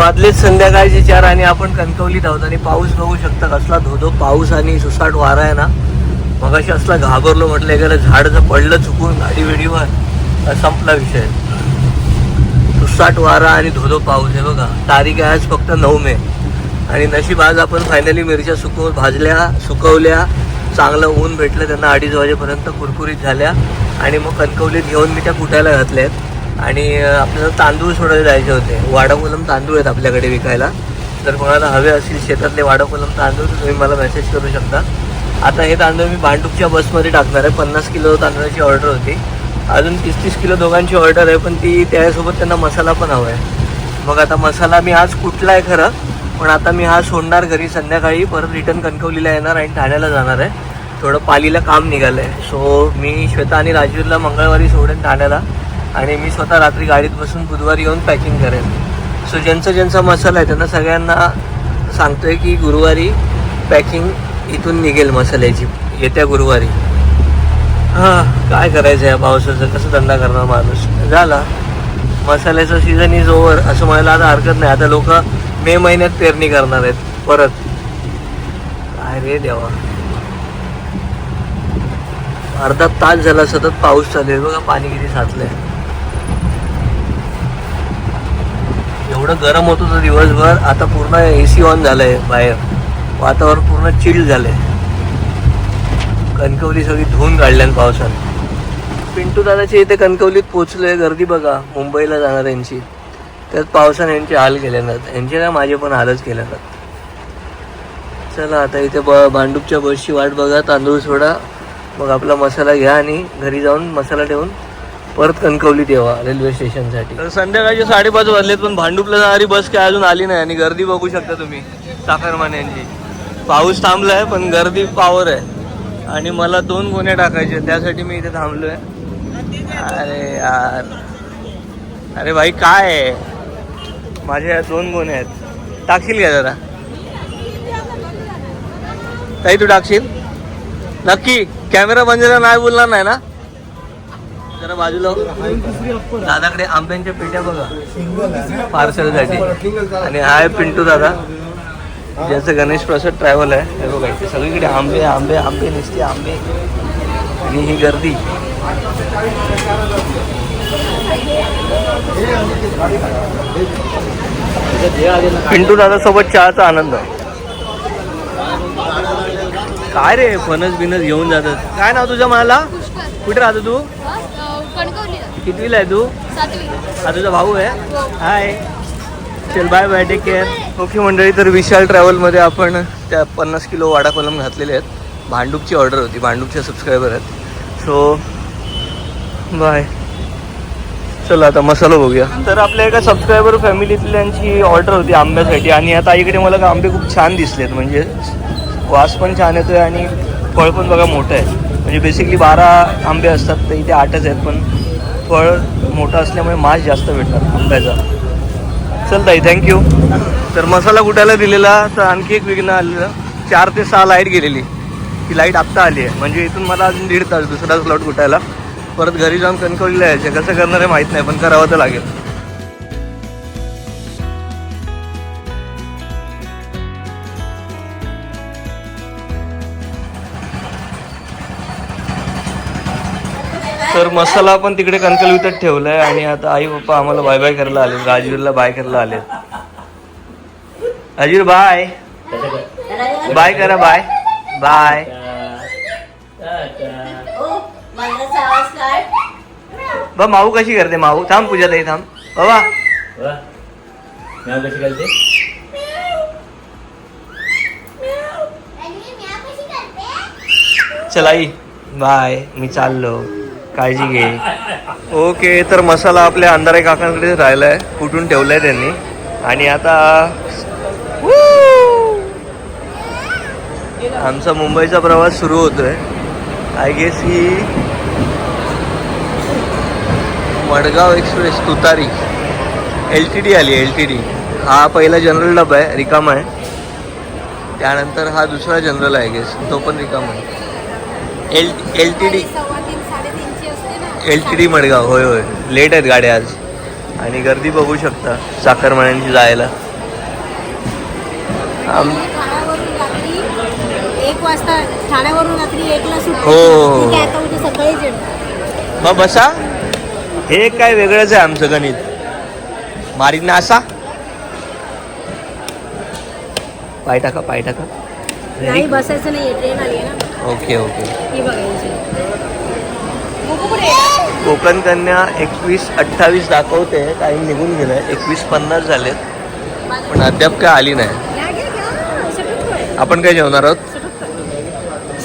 वाजलेच संध्याकाळचे 4 आणि आपण कणकवलीत आहोत आणि पाऊस बघू शकता कसला धोधो पाऊस आणि सुसाट वारा आहे ना. मगाशी असला घाबरलो, म्हटलं एखादं झाड जर पडलं चुकून गाडी वेडीवर संपला विषय. सुसाट वारा आणि धोधो पाऊस आहे बघा. तारीख आहे आज फक्त 9 मे आणि नशीब आज आपण फायनली मिरच्या सुकवल्या, चांगलं ऊन भेटलं त्यांना 2:30 वाजेपर्यंत कुरकुरीत झाल्या आणि मग कणकवलीत घेऊन मी त्या कुटायला घातल्यात. आणि आपल्याला तांदूळ सोडायला जायचे होते. वाडाकोलम तांदूळ आहेत आपल्याकडे विकायला. जर कोणाला हवे असतील शेतातले वाडाकोलम तांदूळ तर तुम्ही मला मेसेज करू शकता. आता हे तांदूळ मी भांडूपच्या बसमध्ये टाकणार आहे. 50 किलो तांदळाची ऑर्डर होती. अजून 30 किलो दोघांची ऑर्डर आहे, पण ती त्यासोबत त्यांना मसाला पण हवा आहे. मग आता मसाला मी आज कुटला आहे खरं, पण आता मी हा सोडणार घरी संध्याकाळी. परत रिटर्न कणकवलीला येणार आणि ठाण्याला जाणार आहे. थोडं पालीला काम निघालं आहे. सो मी श्वेता आणि राजवीरला मंगळवारी सोडेन ठाण्याला आणि मी स्वतः रात्री गाडीत बसून बुधवारी येऊन पॅकिंग करेन. सो ज्यांचा मसाला आहे त्यांना सगळ्यांना सांगतो आहे की गुरुवारी पॅकिंग इथून निघेल मसाल्याची, येत्या गुरुवारी. काय करायचं आहे पावसाचं, कसं धंदा करणार माणूस. झाला मसाल्याचं सीझन इज ओव्हर असं म्हणायला आता हरकत नाही. आता लोक मे महिन्यात पेरणी करणार आहेत परत. काय रे देवा, अर्धा तास झाला सतत पाऊस चालू आहे बघा. पाणी किती साचलंय. एवढं गरम होत होतं दिवसभर, आता पूर्ण AC ऑन झालंय बाहेर. वातावरण पूर्ण चिल्ड झालंय. कणकवली सगळी धुवून काढल्यान पावसाने. पिंटू दादाच्या इथे कणकवलीत पोचलोय. गर्दी बघा मुंबईला जाणार यांची. त्यात पावसाने यांचे हाल केले नाहीत. यांचे काय माझे पण हालच केले नाहीत. चला आता इथे भांडूपच्या बसची वाट बघा. तांदूळ सोडा, मग आपला मसाला घ्या आणि घरी जाऊन मसाला ठेवून परत कणकवलीत येवा रेल्वे स्टेशनसाठी. तर संध्याकाळचे 5:30 वाजलेत, पण भांडूपला जाणारी बस काय अजून आली नाही. आणि गर्दी बघू शकता तुम्ही चाकरमान्यांची. पाऊस थांबलाय पण गर्दी पावर आहे. आणि मला 2 गोण्या टाकायचे, त्यासाठी मी इथे थांबलोय. अरे यार, अरे भाई काय आहे, माझ्या 2 गोण्या आहेत. टाकशील का जरा ताई, तू टाकशील नक्की? कॅमेरा बंद नाही बोलणार नाही ना? जरा बाजूला. दादाकडे आंब्यांच्या पेट्या बघा पार्सलसाठी. आणि हा आहे पिंटू दादा, ज्याचं गणेश प्रसाद ट्रॅव्हल आहे. हे बघा इथे सगळीकडे आंबे आंबे आंबे नुसते आंबे. आणि ही गर्दी. पिंटू दादा सोबत चहाचा आनंद. काय रे फणस बिनस घेऊन जातात. काय नाव तुझं मला? कुठे राहतो तू? कितवीला आहे तू? 7वी. हा तुझा भाऊ आहे? हाय, चल bye bye, take care. Okay मंडळी, तर विशाल ट्रॅव्हलमध्ये आपण त्या 50 किलो वाडा कोलम घातलेले आहेत. भांडूपची ऑर्डर होती, भांडूपचे सबस्क्रायबर आहेत. So bye. चला आता मसाला बघूया. तर आपल्या एका सबस्क्रायबर फॅमिलीतल्यांची ऑर्डर होती आंब्यासाठी. आणि आता इकडे मला आंबे खूप छान दिसलेत. म्हणजे वास पण छान येतोय आणि फळ पण बघा मोठं आहे. म्हणजे बेसिकली 12 आंबे असतात, तर इथे 8च आहेत. पण फळ मोठं असल्यामुळे मास जास्त भेटतात आंब्याचा. चल ताई, थँक्यू. तर मसाला कुटायला दिलेला, तर आणखी एक विघ्न आलेलं. 4 ते 6 लाईट गेलेली. ती लाईट आत्ता आली आहे. म्हणजे इथून मला अजून 1.5 तास दुसरा स्लॉट कुटायला. परत घरी जाऊन कणकवलीला यायचं. कसं करणार आहे माहीत नाही, पण करावं तर लागेल. तर मसाला आपण तिकडे कणकवलीतच ठेवलाय. आणि आता आई पप्पा आम्हाला बाय बाय करायला आले. राजवीरला बाय करायला आले. राजवीर बाय बाय करा. Bye bye. बा माऊ कशी करते? माऊ थांब, पूजा ताई थांब. बाबा कशी करते? चल आई बाय, मी चाललो, काळजी घे. ओके, तर मसाला आपल्या अंधारे काकांकडे राहिलाय, कुठून ठेवलाय त्यांनी. आणि आता आमचा मुंबईचा प्रवास सुरू होतोय. आय गेस ही मडगाव एक्सप्रेस तुतारी LTD आली. LTD हा पहिला जनरल डबा आहे, रिकामा आहे. त्यानंतर हा दुसरा जनरल आहे गेस, तो पण रिकामा आहे. LTD मडगाव. होय होय, लेट आहेत गाड्या आज. आणि गर्दी बघू शकता चाकरमान्यांची जायला. ठाण्यावरून रात्री 1 वाजता ठाण्यावरून रात्री 1ला हो. ठीक आहे, आता उद्या सकाळीच येणार. मग बसा. हे काय वेगळंच आहे आमचं गणित. मारीन ना असा. पाय टाका. नाही बसायचं नाही, ट्रेन आली आहे ना. ओके. ही बघायची. कोकण कन्या 21:28 दाखवते. टाइम निघून गेलाय. 21:50 झालेत, पण अद्याप काय आली नाही. आपण काय जेवणार आहोत?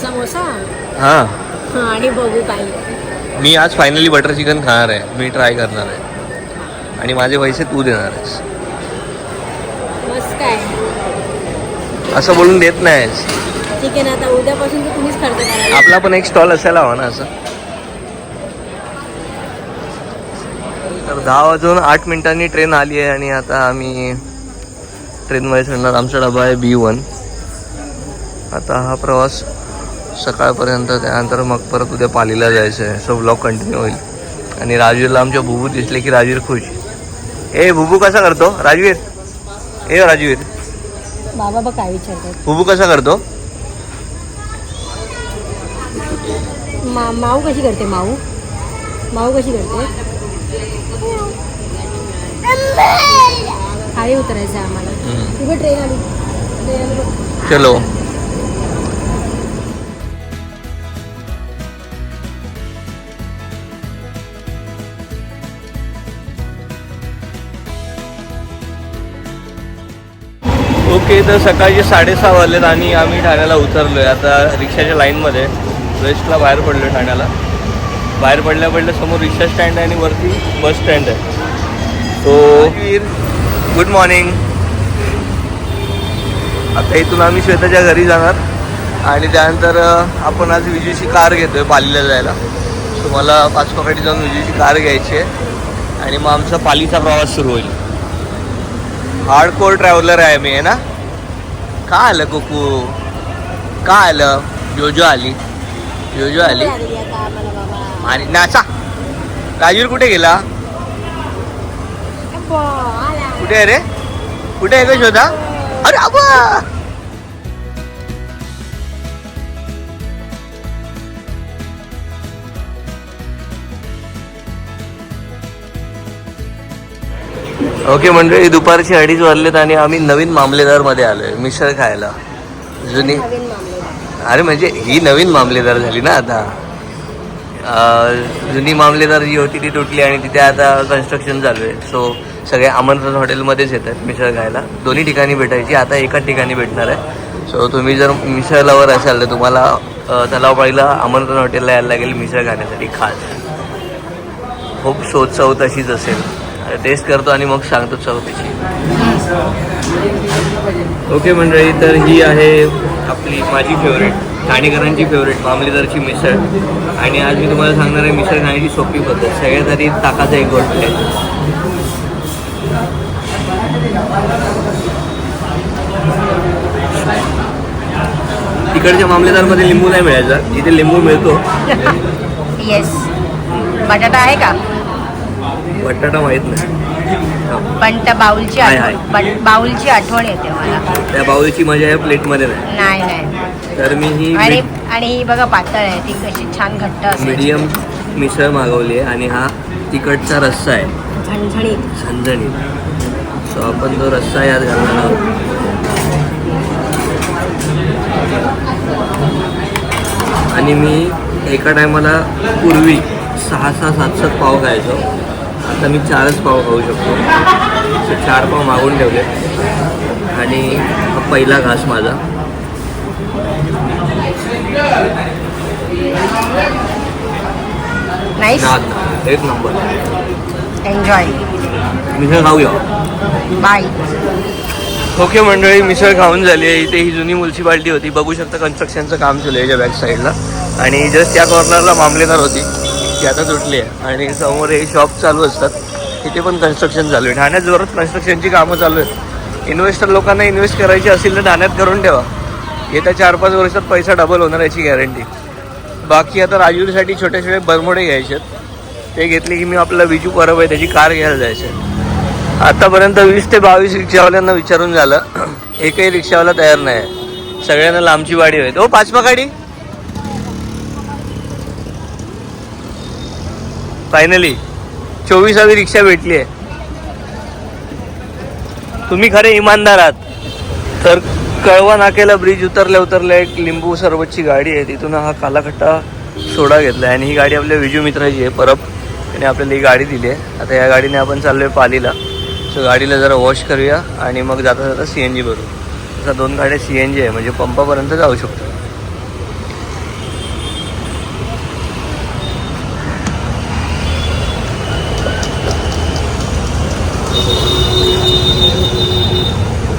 समोसा हां. आणि बघू काय. मी आज फायनली बटर चिकन खाणार आहे. मी ट्राय करणार आहे आणि माझे पैसे तू देणार आहेस. मस्त काय असं बोलून देत नाहीस. ठीक आहे ना, आता उद्यापासून तर तुम्हीच खर्च करा. आपला पण एक स्टॉल असायला हवा ना असं. तर 10:08 ट्रेन आली आहे आणि आता आम्ही ट्रेनमध्ये चढणार. आमचा डबा आहे B1. आता हा प्रवास सकाळपर्यंत, त्यानंतर मग परत उद्या पालीला जायचं आहे. सो ब्लॉग कंटिन्यू होईल. आणि राजवीरला आमच्या बुबू दिसले की राजवीर खुश. ए बुबू कसा करतो राजवीर? ए राजवीर, बाबा बघ काय विचारतात. बुबू कसा करतो? माऊ कशी करते? माऊ कशी करते? खाली उतरायचं आहे आम्हाला. तुझं ट्रेन आली. चलो. ओके, तर सकाळचे 6:30 वाजलेत आणि आम्ही ठाण्याला उतरलो आहे. आता रिक्षाच्या लाईनमध्ये वेस्टला बाहेर पडलो आहे. ठाण्याला बाहेर पडल्या समोर रिक्षा स्टँड आहे आणि वरती बस स्टँड आहे. So good morning. आता इथून आम्ही श्वेताच्या घरी जाणार आणि त्यानंतर आपण आज विजूची कार घेतोय पालीला जायला. सो मला पाचपकाठी जाऊन विजूची कार घ्यायची आहे आणि मग आमचा पालीचा प्रवास सुरू होईल. हार्डकोर ट्रॅव्हलर आहे मी, आहे ना. का आलं कुकू? का आलं? योजो आली. आणि नाचा. राजवीर कुठे गेला? कुठे आहे रे? कुठे आहे का शोधा? अरे अबा. ओके मंडळी, दुपारचे 2:30 वाजलेत आणि आम्ही नवीन मामलेदारमध्ये आलोय मिसळ खायला. जुनी, अरे म्हणजे ही नवीन मामलेदार झाली ना आता. जुनी मामलेदार जी होती ती तुटली आणि तिथे आता कन्स्ट्रक्शन चालू आहे. सो सगळे आमंत्रण हॉटेलमध्येच येतात मिसळ खायला. दोन्ही ठिकाणी भेटायची, आता एकाच ठिकाणी भेटणार आहे. सो तुम्ही जर मिसळ लवर असाल तर तुम्हाला तलावपाळीला आमंत्रण हॉटेलला यायला लागेल मिसळ खाण्यासाठी खास. खूप चव तशीच असेल. टेस्ट करतो आणि मग सांगतो चव त्याची. ओके मंडळी, तर ही आहे आपली माझी फेवरेट, ठाणेकरांची फेवरेट मामलेदारची मिसळ. आणि आज मी तुम्हाला सांगणार आहे मिसळ खाण्याची सोपी पद्धत. सगळ्यात आधी ताकाचा एक गोष्ट आहे. तिकडच्या मामलेदारमध्ये लिंबू नाही मिळायचा, इथे लिंबू मिळतो. येस. बटाटा आहे का? बटाटा माहित नाही, पण त्या बाउलची आठवण येते मला. त्या बाउलची मजा या प्लेटमध्ये नाही. तर मी ही आणि ही बघा पातळ आहे, ती कशी छान घट्ट असते. मीडियम मिसळ मागवली आहे आणि हा तिखटचा रस्सा आहे, झणझणीत. सो आपण तो रस्सा यात घालणार आहोत. आणि मी एका टायमाला पूर्वी 6-6, 7-7 पाव खायचो. आता मी 4च पाव खाऊ शकतो. 4 पाव मागून ठेवले आणि हा पहिला घास माझा. नाईस, एक नंबर. एन्जॉय. मिसळ खाऊया. बाय. ओके मंडळी, मिसळ खाऊन झाली आहे. इथे ही जुनी म्युन्सिपाल्टी होती, बघू शकता कन्स्ट्रक्शनचं काम चालू आहे याच्या बॅक साईडला. आणि जस्ट त्या कॉर्नरला मामलेदार होती, ती आता तुटली आहे. आणि समोर हे शॉप चालू असतात, तिथे पण कन्स्ट्रक्शन चालू आहे. ठाण्यात जोरात कन्स्ट्रक्शनची कामं चालू आहेत. इन्व्हेस्टर लोकांना इन्व्हेस्ट करायची असेल तर ठाण्यात करून ठेवा. येत्या 4-5 वर्षात पैसा डबल होणार याची गॅरंटी. बाकी आता राजूरसाठी छोटे छोटे बरमोडे घ्यायचे आहेत, ते घेतले की मी आपला विजू परब आहे त्याची कार घ्यायला जायचं आहे. आतापर्यंत 20 ते 22 रिक्षावाल्यांना विचारून झालं, एकही रिक्षावाला तयार नाही, सगळ्यांना लांबची वाडी होईल. ओ पाचवा गाडी फायनली 24वी रिक्षा भेटली आहे. तुम्ही खरे इमानदार आहात. तर कळवा नाक्याला ब्रिज उतरल्या एक लिंबू सरबतची गाडी आहे, तिथून हा कालाकट्टा सोडा घेतला आणि ही गाडी आपल्या विजू मित्राची आहे. परब त्याने आपल्याला ही गाडी दिली आहे. आता या गाडीने आपण चाललोय पालीला. सो गाडीला जरा वॉश करूया आणि मग जाता जाता CNG भरू. असा 2 गाड्या CNG आहे, म्हणजे पंपापर्यंत जाऊ शकतो.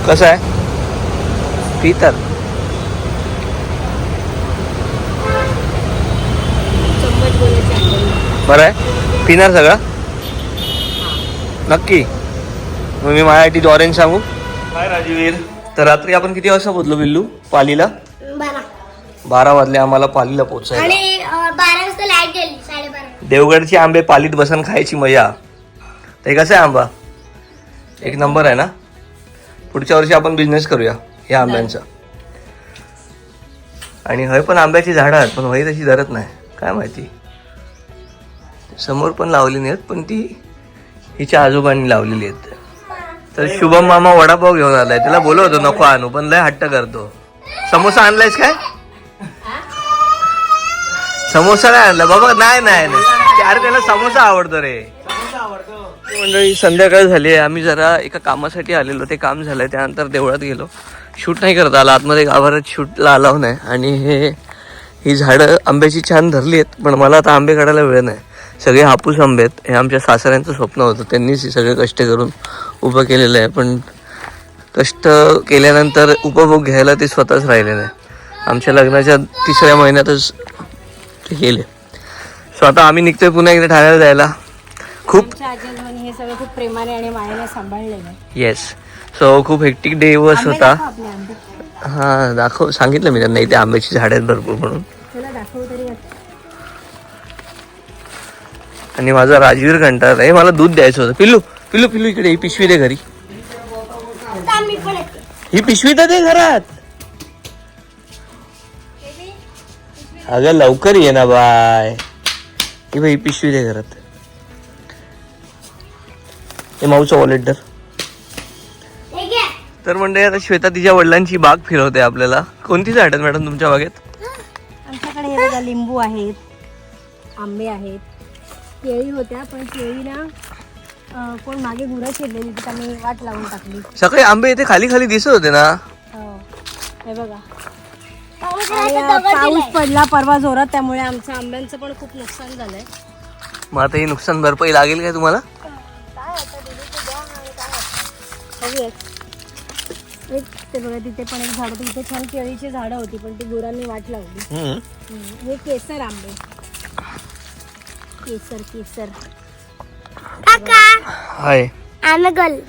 कसं आहे पीतर बरं आहे, पिणार सगळं नक्की. मग मी माझ्यासाठी ऑरेंज सांगू काय राजवीर. तर रात्री आपण किती वाजता पोहोचलो बिल्लू पालीला? 12 वाजले आम्हाला पालीला पोहोचायला. आणि 12 वाजता लाईट गेली 12:30. देवगडचे आंबे पालीत बसून खायची मजा. ते कसं आहे आंबा? एक नंबर आहे ना. पुढच्या वर्षी आपण बिझनेस करूया या आंब्यांचा. आणि हय पण आंब्याची झाडं आहेत, पण वही तशी धरत नाही, काय माहिती. समोर पण लावली नाहीत, पण ती हिच्या आजोबांनी लावलेली आहेत. तर शुभम मामा वडापाव घेऊन आलाय, त्याला बोलवतो नको आणू, पण लय हट्ट करतो. समोसा आणलायस काय? समोसा नाही आणला बाबा. नाही नाही नाही, अरे त्याला समोसा आवडतो रे. मंडळी संध्याकाळ झाली आहे. आम्ही जरा एका कामासाठी आलेलो, ते काम झालंय, त्यानंतर देवळात गेलो. शूट नाही करत आला, आतमध्ये गाभारात शूटला अलाव नाही. आणि ही झाडं आंब्याची छान धरली आहेत, पण मला आता आंबे काढायला वेळ नाही. सगळे हापूस आंबे आहेत. हे आमच्या सासऱ्यांचं स्वप्न होतं, त्यांनीच हे सगळे कष्ट करून उभं केलेलं आहे. पण कष्ट केल्यानंतर उपभोग घ्यायला ते स्वतःच राहिले नाही. आमच्या लग्नाच्या 3ऱ्या महिन्यातच ते गेले. सो आता आम्ही निघतोय पुन्हा एकदा ठाण्याला जायला. खूप हे सगळं खूप प्रेमाने आणि मायेने सांभाळलेलं. येस. सो खूप हेक्टिक दिवस होता. हां दाखव, सांगितलं मी त्यांना इथे आंब्याची झाडं आहेत भरपूर म्हणून. आणि माझा राजवीर कंटाळला आहे, मला दूध द्यायचं होतं. पिल्लू पिल्लू पिल्लू इकडे, ही पिशवी दे घरी. ही पिशवी तर दे घरात. अगं लवकर ये ना बाय. ही बाई पिशवी दे घरात. हे माऊचं वॉलेट धर. तर म्हणजे आता श्वेता तिच्या वडिलांची बाग फिरवते आपल्याला. कोणती झाड आहेत मॅडम तुमच्या बागेत? आमच्याकडे हे बघा, लिंबू आहेत, आंबे आहेत, केळी होत्या, पण केळीला कोण मागे गुरं शिरलेली, तिथे आम्ही वाट लावून टाकली. सकाळी आंबे इथे खाली खाली दिसत होते ना. हे बघा, पाऊस पडला परवा जोरात, त्यामुळे आमच्या आंब्यांचं पण खूप नुकसान झालंय. मग आता ही नुकसान भरपाई लागेल काय तुम्हाला? ते बघा, तिथे पण एक झाड, तिथे छान केळीची झाडं होती, पण ती गुरांनी वाट लावली. हे केसर आंबे, केसर केसर हाय अनगल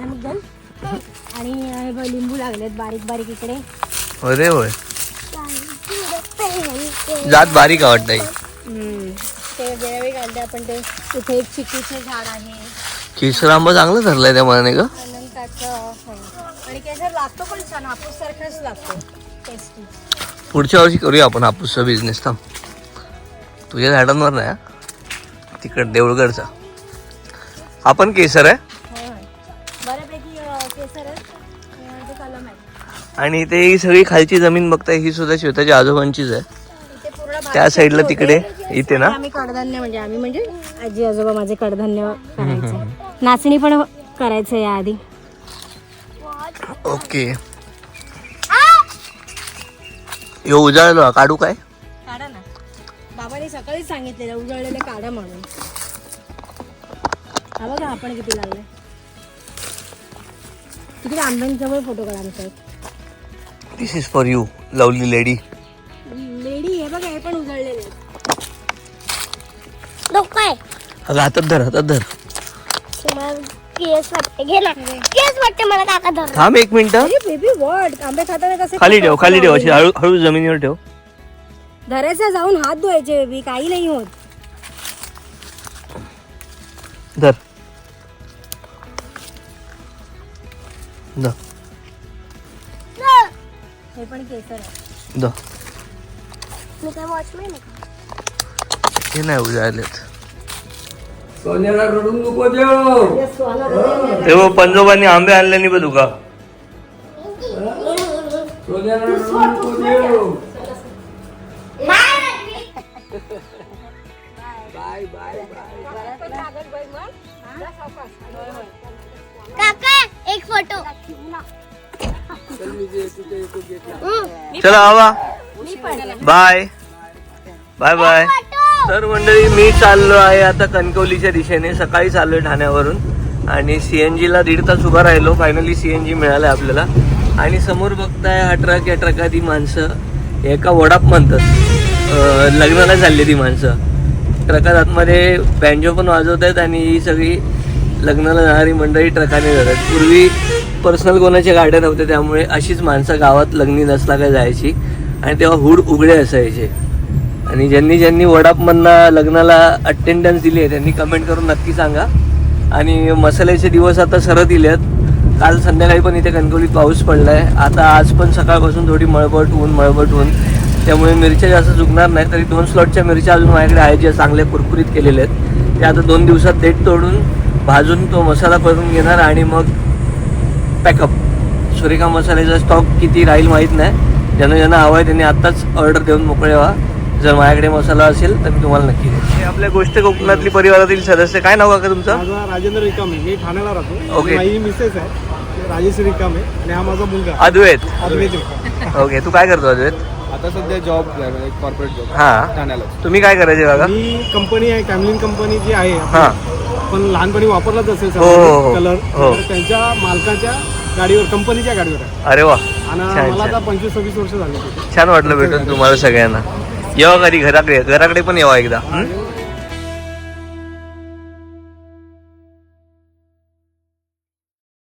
अनगल. आणि हे बघ, लिंबू लागलेत बारीक बारीक इकडे. अरे होय, जात बारीक आवडत. ते वेळोवेळी काढले आपण. ते इथे एक चिकूचं झाड आहे. केसर आंबा चांगला धरलाय त्या मनाने का? आणि केसर लागतो पण छान, हापूस सारखाच लागतो, टेस्टी. पुढच्या वर्षी करूया आपण हापूसचा बिझनेस. थांब, तुझ्या झाडांवर नाही, तिकड देऊळगडचा. आपण केसर आहे बऱ्यापैकी, केसर आहे, कलम आहे. आणि ते ही सगळी खालची जमीन बघताय, ही सुद्धा श्वेताच्या आजोबांचीच आहे. त्या साईडला तिकडे इथे ना आम्ही कडधान्य, म्हणजे आम्ही म्हणजे आजी आजोबा माझे कडधान्य करायचे. नाचणी पण करायचं या आधी. ओके, यो उजाळलो काढू काय? काढा ना, बाबांनी सकाळीच सांगितलेलं उजळलेले काढा म्हणून. हा बघा आपण किती लागले. तिकडे आंब्यांजवळ फोटो काढा आमचा. This is for you lovely lady. Lady हे बघा, हे पण उजळलेले. अगं हातात धर, हातात धर. केस वाटते, घे ना. केस वाटते मला, काका धर. थांब एक मिनिट. बेबी वॉट, आंबे खाताना कसे खाली ठेव, खाली ठेव, अशी हळू हळू जमिनीवर ठेव. धरायचं, जाऊन हात धुवायचे बेबी, काही नाही होत. धर धर. हे पण केसर आहे. दो मी काय वॉचमॅन आहे का? हे नाही उजाळलेत. सोन्याला रडून नको देऊ. ते बघ पंजोबांनी आंबे आणले नाही बघ तुका. सोन्याला रडून नको देऊ. बाय बाय काका एक फोटो. चला बाबा बाय बाय बाय. तर मंडळी मी चाललो आहे आता कणकवलीच्या दिशेने. सकाळी चाललोय ठाण्यावरून आणि CNG ला 1.5 तास उभा राहिलो. फायनली CNG मिळालं आपल्याला. आणि समोर बघताय हा ट्रक, या ट्रकात ही माणसं एका वडाप म्हणतात लग्नाला चालली ती माणसं. ट्रकात आतमध्ये बँजो पण वाजवत आहेत आणि ही सगळी लग्नाला जाणारी मंडळी ट्रकाने जातात. पूर्वी पर्सनल कोणाच्या गाड्या नव्हत्या त्यामुळे अशीच माणसं गावात लग्नी नसला काय जायची आणि तेव्हा हुड उघडे असायचे. आणि ज्यांनी ज्यांनी वडापमधनं लग्नाला अटेंडन्स दिली आहे त्यांनी कमेंट करून नक्की सांगा. आणि मसाल्याचे दिवस आता सरत दिलेत. काल संध्याकाळी पण इथे कणकवलीत पाऊस पडला आहे. आता आज पण सकाळपासून थोडी मळबट ऊन त्यामुळे मिरच्या जास्त चुकणार नाही. तरी 2 स्लॉटच्या मिरच्या अजून माझ्याकडे आहेत ज्या चांगल्या कुरकुरीत केलेल्या आहेत. त्या आता 2 दिवसात देठ तोडून भाजून तो मसाला करून घेणार आणि मग पॅकअप. सुरेखा मसाल्याचा स्टॉक किती राहील माहीत नाही. ज्यांना ज्यांना हवा आहे त्यांनी आत्ताच ऑर्डर देऊन मोकळे व्हा. जर माझ्याकडे मसाला असेल तर मी तुम्हाला नक्की देईन. हे आपल्या गोष्ट कोकणातली परिवारातील सदस्य. काय नाव का तुमचं? माझा राजेंद्र रिकामे, मी ठाण्याला राहतो. ओके. माझी मिसेस आहे राजेश रिकामे आणि हा माझा मुलगा अद्वैत. अद्वैत रिकामे. ओके. तू काय करतो अद्वैत? आता सध्या जॉब कॉर्पोरेट जॉब हां. ठाण्याला. तुम्ही काय करायचे बघा? मी कंपनी आहे, कॅमलिन कंपनी जी आहे हां. पण लहानपणी वापरलाच असेल हो. कलर. हो. तर त्यांच्या मालकाच्या गाडीवर, कंपनीच्या गाडीवर आहे. अरे वा, आणि छान, मला आता छान. 25-26 वर्ष झाली. छान वाटलं भेटून तुम्हाला सगळ्यांना. येवा कधी घराकडे पण येवा एकदा.